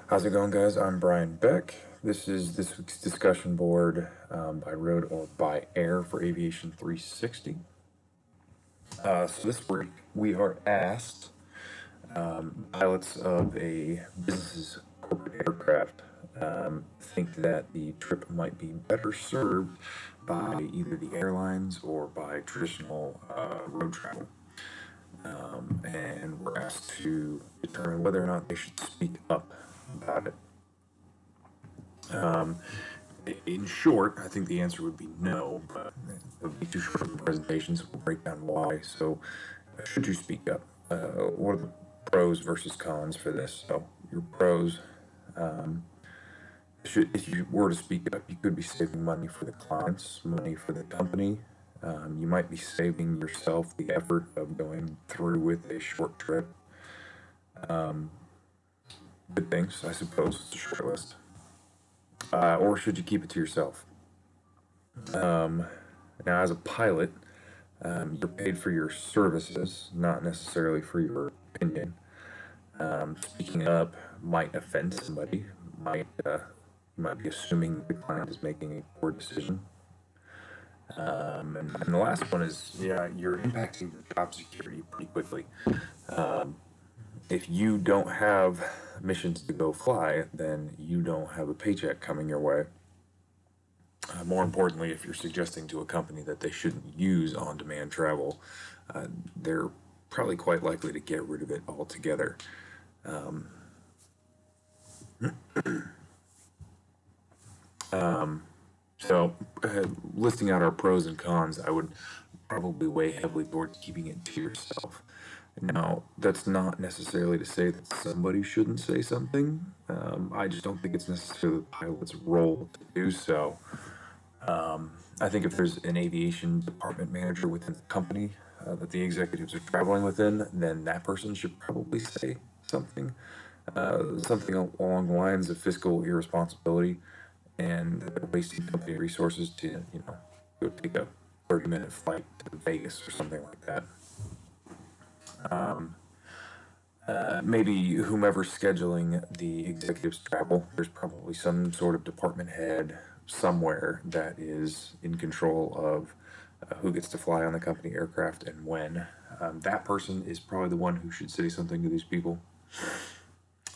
How's it going, guys? I'm Brian Beck. This is this week's discussion board by road or by air for Aviation 360. So this week we are asked pilots of a business's corporate aircraft think that the trip might be better served by either the airlines or by traditional road travel. And we're asked to determine whether or not they should speak up about it. In short, I think the answer would be no, but it would be too short of a presentation, so we'll break down why. So, should you speak up? What are the pros versus cons for this? So, your pros, if you were to speak up, you could be saving money for the clients, money for the company. You might be saving yourself the effort of going through with a short trip. Good things, I suppose. It's a short list. Or should you keep it to yourself? Now, as a pilot, you're paid for your services, not necessarily for your opinion. Speaking up might offend somebody. You might be assuming the client is making a poor decision. And the last one is, yeah, you're impacting your job security pretty quickly. If you don't have missions to go fly, then you don't have a paycheck coming your way. More importantly, if you're suggesting to a company that they shouldn't use on-demand travel, they're probably quite likely to get rid of it altogether. So, listing out our pros and cons, I would probably weigh heavily towards keeping it to yourself. Now, that's not necessarily to say that somebody shouldn't say something. I just don't think it's necessarily the pilot's role to do so. I think if there's an aviation department manager within the company that the executives are traveling within, then that person should probably say something. Something along the lines of fiscal irresponsibility and wasting company resources to, go take a 30-minute flight to Vegas or something like that. Maybe whomever's scheduling the executive's travel, there's probably some sort of department head somewhere that is in control of who gets to fly on the company aircraft and when. That person is probably the one who should say something to these people.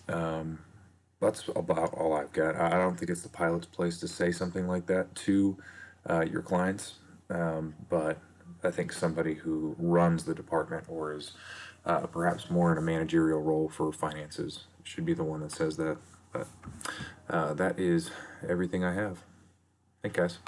That's about all I've got. I don't think it's the pilot's place to say something like that to your clients, but I think somebody who runs the department or is perhaps more in a managerial role for finances should be the one that says that. But that is everything I have. Thanks, guys.